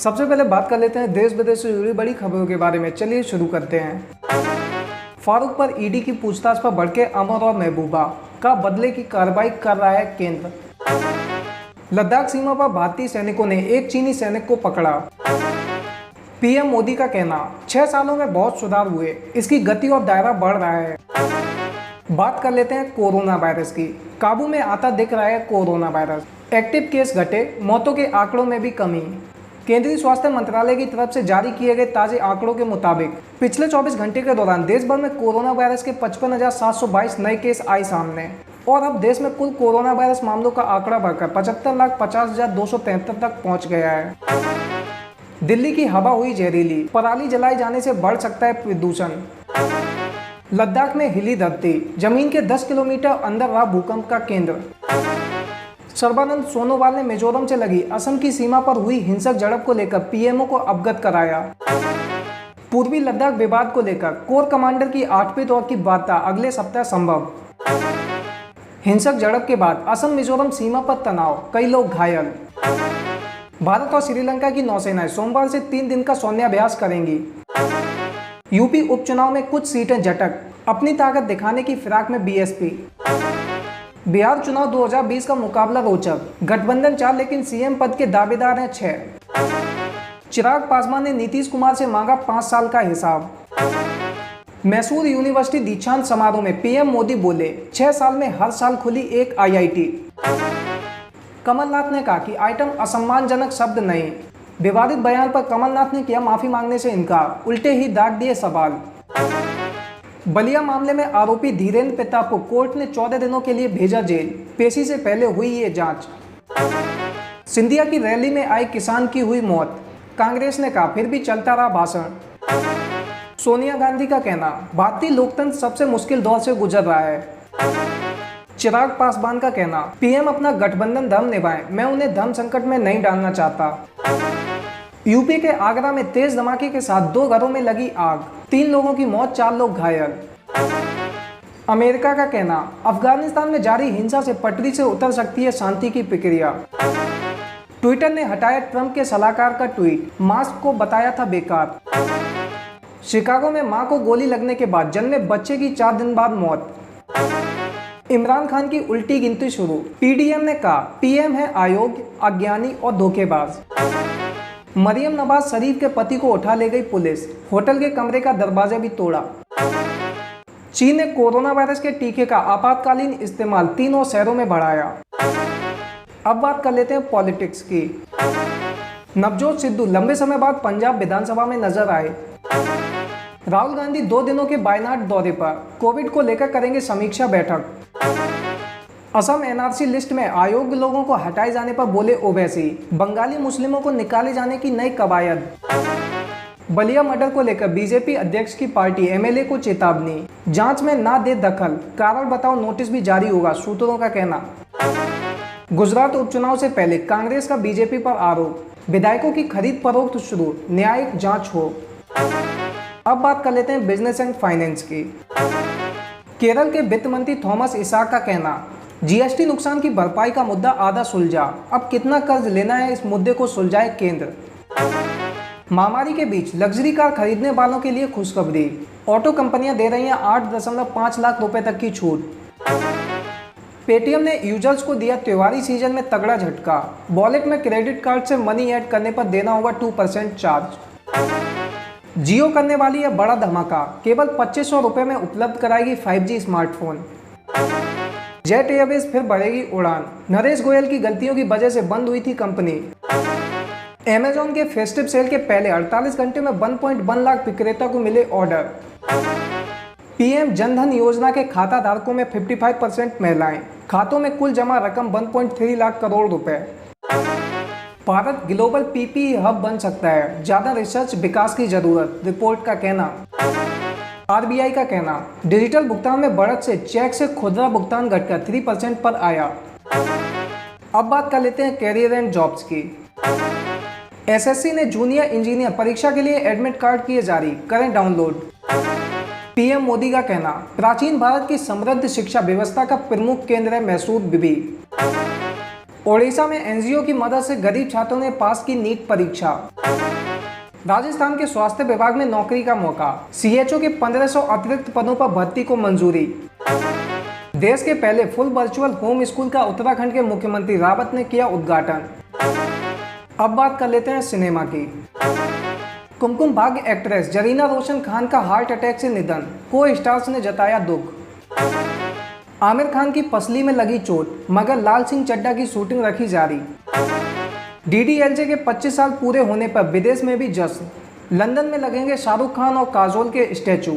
सबसे पहले बात कर लेते हैं देश विदेश से जुड़ी बड़ी खबरों के बारे में। चलिए शुरू करते हैं। फारूक पर ईडी की पूछताछ पर भड़के अमर और महबूबा का बदले की कार्रवाई कर रहा है केंद्र। लद्दाख सीमा पर भारतीय सैनिकों ने एक चीनी सैनिक को पकड़ा। पीएम मोदी का कहना 6 सालों में बहुत सुधार हुए, इसकी गति और दायरा बढ़ रहा है। बात कर लेते हैं कोरोना वायरस की। काबू में आता दिख रहा है कोरोना वायरस। एक्टिव केस घटे, मौतों के आंकड़ों में भी कमी। केंद्रीय स्वास्थ्य मंत्रालय की तरफ से जारी किए गए ताजे आंकड़ों के मुताबिक पिछले 24 घंटे के दौरान देश भर में कोरोना वायरस के 55,722 नए केस आए सामने और अब देश में कुल कोरोना वायरस मामलों का आंकड़ा बढ़कर 75,50,273 तक पहुंच गया है। दिल्ली की हवा हुई जहरीली, पराली जलाए जाने से बढ़ सकता है प्रदूषण। लद्दाख में हिली धरती, जमीन के 10 किलोमीटर अंदर रहा भूकंप का केंद्र। सर्बानंद सोनोवाल ने मिजोरम से लगी असम की सीमा पर हुई हिंसक झड़प को लेकर पीएमओ को अवगत कराया। पूर्वी लद्दाख विवाद को लेकर कोर कमांडर की 8वीं दौर की वार्ता अगले सप्ताह संभव। हिंसक झड़प के बाद असम मिजोरम सीमा पर तनाव, कई लोग घायल। भारत और श्रीलंका की नौसेनाएं सोमवार से 3 दिन का सैन्याभ्यास करेंगी। यूपी उपचुनाव में कुछ सीटें झटक, अपनी ताकत दिखाने की फिराक में बीएसपी। बिहार चुनाव 2020 का मुकाबला रोचक, गठबंधन 4 लेकिन सीएम पद के दावेदार हैं 6। चिराग पासवान ने नीतीश कुमार से मांगा 5 साल का हिसाब। मैसूर यूनिवर्सिटी दीक्षांत समारोह में पीएम मोदी बोले 6 साल में हर साल खुली एक आईआईटी। कमलनाथ ने कहा कि आइटम असम्मानजनक शब्द नहीं। विवादित बयान पर कमलनाथ ने किया माफी मांगने से इनकार, उल्टे ही दाग दिए सवाल। बलिया मामले में आरोपी धीरेन्द्र प्रताप को कोर्ट ने 14 दिनों के लिए भेजा जेल। पेशी से पहले हुई ये जांच। सिंधिया की रैली में आए किसान की हुई मौत, कांग्रेस ने कहा फिर भी चलता रहा भाषण। सोनिया गांधी का कहना भारतीय लोकतंत्र सबसे मुश्किल दौर से गुजर रहा है। चिराग पासवान का कहना पीएम अपना गठबंधन धर्म निभाएं, मैं उन्हें धर्म संकट में नहीं डालना चाहता। यूपी के आगरा में तेज धमाके के साथ 2 घरों में लगी आग, 3 लोगों की मौत, 4 लोग घायल। अमेरिका का कहना अफगानिस्तान में जारी हिंसा से पटरी से उतर सकती है शांति की प्रक्रिया। ट्विटर ने हटाया ट्रंप के सलाहकार का ट्वीट, मास्क को बताया था बेकार। शिकागो में मां को गोली लगने के बाद जन्मे बच्चे की 4 दिन बाद मौत। इमरान खान की उल्टी गिनती शुरू, पीडीएम ने कहा पीएम है अयोग्य, अज्ञानी और धोखेबाज। मरियम नवाज शरीफ के पति को उठा ले गई पुलिस, होटल के कमरे का दरवाजा भी तोड़ा। चीन ने कोरोना वायरस के टीके का आपातकालीन इस्तेमाल 3 और शहरों में बढ़ाया। अब बात कर लेते हैं पॉलिटिक्स की। नवजोत सिद्धू लंबे समय बाद पंजाब विधानसभा में नजर आए। राहुल गांधी 2 दिनों के वायनाड दौरे पर, कोविड को लेकर करेंगे समीक्षा बैठक। असम एनआरसी लिस्ट में अयोग्य लोगों को हटाए जाने पर बोले ओवैसी, बंगाली मुस्लिमों को निकाले जाने की नई कवायद। बलिया मर्डर को लेकर बीजेपी अध्यक्ष की पार्टी एमएलए को चेतावनी, जांच में ना दे दखल, कारण बताओ नोटिस भी जारी होगा, सूत्रों का कहना। गुजरात उपचुनाव से पहले कांग्रेस का बीजेपी पर आरोप, विधायकों की खरीद फरोख्त शुरू, न्यायिक जांच हो। अब बात कर लेते हैं बिजनेस एंड फाइनेंस की। केरल के वित्त मंत्री थॉमस इसाक का कहना जीएसटी नुकसान की भरपाई का मुद्दा आधा सुलझा, अब कितना कर्ज लेना है इस मुद्दे को सुलझाए केंद्र। महामारी के बीच लग्जरी कार खरीदने वालों के लिए खुशखबरी, ऑटो कंपनियां दे रही हैं 8.5 लाख रुपए तक की छूट। पेटीएम ने यूजर्स को दिया त्योहारी सीजन में तगड़ा झटका, वॉलेट में क्रेडिट कार्ड से मनी ऐड करने पर देना होगा 2% चार्ज। जियो करने वाली है बड़ा धमाका, केवल 2500 रुपए में उपलब्ध कराएगी 5G स्मार्टफोन। जेट एयरवेज फिर बढ़ेगी उड़ान, नरेश गोयल की गलतियों की वजह से बंद हुई थी कंपनी। अमेजॉन के फेस्टिव सेल के पहले 48 घंटे में 1.1 लाख विक्रेता को मिले ऑर्डर। पीएम जनधन योजना के खाता धारकों में 55% महिलाएं, खातों में कुल जमा रकम 1.3 लाख करोड़ रुपए। भारत ग्लोबल पीपीई हब बन सकता है, ज्यादा रिसर्च विकास की जरूरत, रिपोर्ट का कहना। आरबीआई का कहना डिजिटल भुगतान में बढ़त से चेक से खुदरा भुगतान घटकर 3% पर आया। अब बात कर लेते हैं कैरियर एंड जॉब्स की। एसएससी ने जूनियर इंजीनियर परीक्षा के लिए एडमिट कार्ड किए जारी, करें डाउनलोड। पीएम मोदी का कहना प्राचीन भारत की समृद्ध शिक्षा व्यवस्था का प्रमुख केंद्र है मैसूर विबी। ओडिशा में एनजीओ की मदद से गरीब छात्रों ने पास की नीट परीक्षा। राजस्थान के स्वास्थ्य विभाग में नौकरी का मौका। सीएचओ के 1500 अतिरिक्त पदों पर भर्ती को मंजूरी। देश के पहले फुल वर्चुअल होम स्कूल का उत्तराखंड के मुख्यमंत्री रावत ने किया उद्घाटन। अब बात कर लेते हैं सिनेमा की। कुमकुम भाग्य एक्ट्रेस जरीना रोशन खान का हार्ट अटैक से निधन, को स्टार्स ने जताया दुख। आमिर खान की पसली में लगी चोट, मगर लाल सिंह चड्ढा की शूटिंग रखी जारी। डीडीएलजे के 25 साल पूरे होने पर विदेश में भी जश्न, लंदन में लगेंगे शाहरुख खान और काजोल के स्टैचू।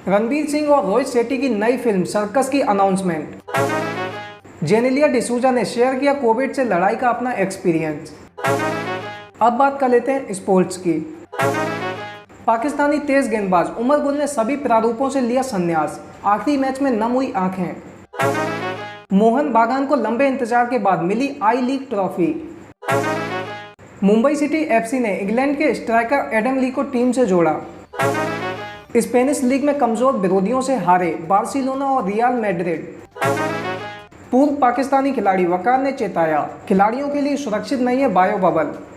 रणवीर सिंह और रोहित शेट्टी की नई फिल्म सर्कस की अनाउंसमेंट। जेनेलिया डिसूजा ने शेयर किया कोविड से लड़ाई का अपना एक्सपीरियंस। अब बात कर लेते हैं स्पोर्ट्स की। पाकिस्तानी तेज गेंदबाज उमर गुल ने सभी प्रारूपों से लिया संन्यास, आखिरी मैच में नम हुई आंखें। मोहन बागान को लंबे इंतजार के बाद मिली I league trophy. Mumbai city FC ने इंग्लैंड के स्ट्राइकर एडम ली को टीम से जोड़ा। स्पेनिश लीग में कमजोर विरोधियों से हारे बार्सिलोना और रियल मैड्रिड। पूर्व पाकिस्तानी खिलाड़ी वकार ने चेताया, खिलाड़ियों के लिए सुरक्षित नहीं है बायो बबल।